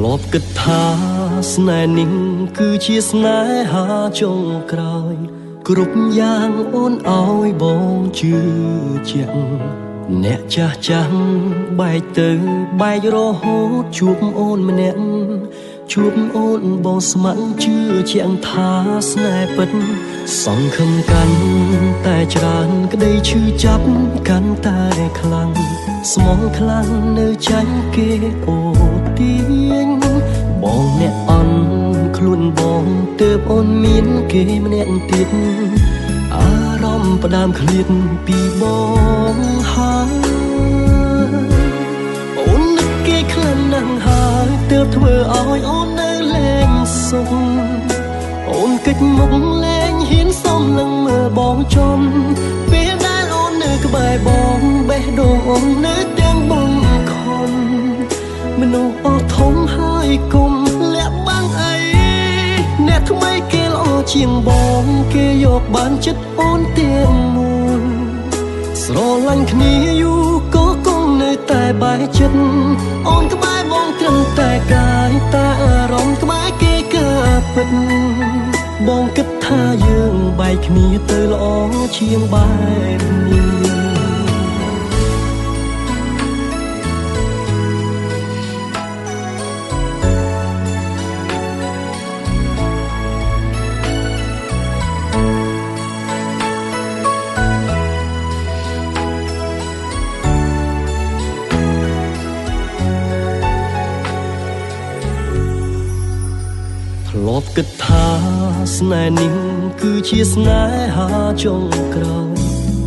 ลบគិតថាស្នេហ៍នេះគឺជាស្នេហាចុងក្រោយគ្រប់យ៉ាងអូនឲ្យបងជឿជាក់អ្នកចាស់ចាស់បែកទៅបែករហូតជួបអូនម្នាក់ជួបអូនបងស្ម័គ្រជឿជាក់ថាស្នេហ៍ពិតសង្ឃឹមកាន់តែច្រើនក្តីឈឺចាប់កាន់តែខ្លាំងស្មងខ្លាំងនៅចាញ់គេអូទាញបងអ្នកអន់ខ្លួនបងទើបអូនមានគេម្នាក់ទៀតអារម្មណ៍ផ្ដើមឃ្លាតពីបងហើយអូននឹកគេខ្លាំងណាស់ហើយទើបធ្វើឲ្យអូននៅលែងសុខអូនកិច្ចមុខលែងហ៊ានសមនឹងមើលបងចំពេលដែលអូននៅក្បែរបងបេះដូងអូននៅទាំងបងខំមនុស្សអស់ធំហើយគុំលាក់បាំងអីអ្នកថ្មីគេល្អជាងបងគេយកបានចិត្តអូនទាំងមួយស្រឡាញ់គ្នាយូរក៏គង់នៅតែបែកចិត្តអូនក្បែរបងត្រឹមតែកាយតែអារម្មណ៍ក្បែរគេក៏ពិតបងគិតថាយើងបែកគ្នាទៅល្អជាងបែបនេះធ្លាប់គិតថាស្នេហ៍នេះគឺជាស្នេហាចុងក្រោយ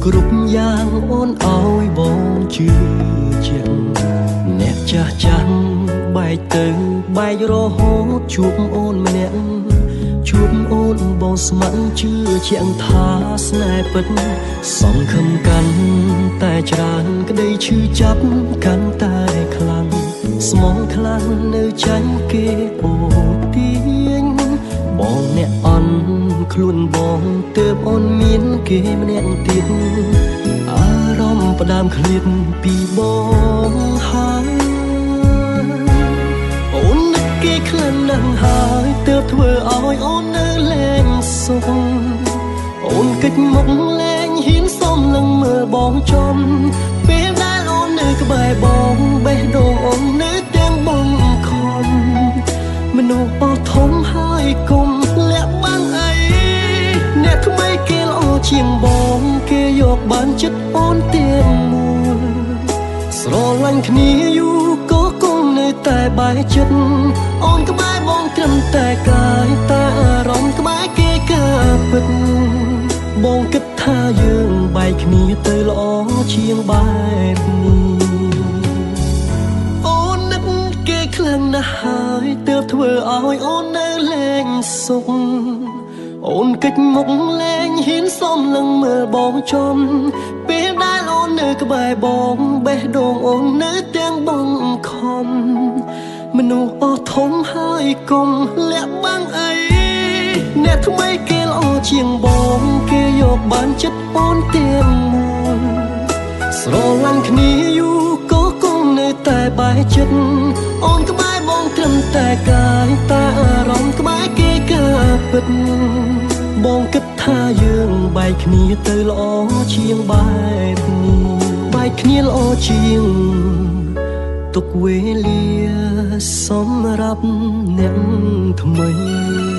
គ្រប់យ៉ាងអូនឲ្យបងជឿជាក់អ្នកចាស់ចាស់បែកទៅបែករហូតជួបអូនម្នាក់ជួបអូនបងស្ម័គ្រជឿជាក់ថាស្នេហ៍ពិតសង្ឃឹមកាន់តែច្រើនក្តីឈឺចាប់កាន់តែខ្លាំងស្មងខ្លាំងនៅចាញ់គេអូទាញបងអ្នកអន់ខ្លួនបងទើបអូនមានគេម្នាក់ទៀតអារម្មណ៍ផ្ដើមឃ្លាតពីបងហើយអូននឹកគេខ្លាំងណាស់ហើយទើបធ្វើឲ្យអូននៅលែងសុខអូនកិច្ចមុខលែងហ៊ានសមនឹងមើលបងចំពេលដែលអូននៅក្បែរបងបេះដូងអូននៅទាំងបងខំមនុស្សអស់ធំហើយគុំលាក់បាំងអីអ្នកថ្មីគេល្អជាងបងគេយកបានចិត្តអូនទាំងមួយស្រឡាញ់គ្នាយូរក៏គង់នៅតែបែកចិត្តអូនក្បែរបងត្រឹមតែកាយតែអារម្មណ៍ក្បែរគេក៏ពិតបងគិតថាយើងបែកគ្នាទៅល្អជាងបែបនេះអូននឹកគេខ្លាំងណាស់ហើយទើបធ្វើឲ្យអូននៅលែងសុខអូនកិច្ចមុខលែងហ៊ានសមនឹងមើលបងចំពេលដែលអូននៅក្បែរបងបេះដូងអូននៅទាំងបងខំមនុស្សអស់ធំហើយគុំលាក់បាំងអីអ្នកថ្មីគេល្អជាងបងគេយកបានចិត្តអូនទាំងមួយស្រឡាញ់គ្នាយូរក៏គង់នៅតែបែកចិត្តអូនក្បែរបងត្រឹមតែកាយតែអារម្មណ៍ក្បែរគេក៏ពិតបងគិតថាយើងបែកគ្នាទៅល្អជាងបែបនេះបែកគ្នាល្អជាងទុកវេលាសម្រាប់អ្នកថ្មី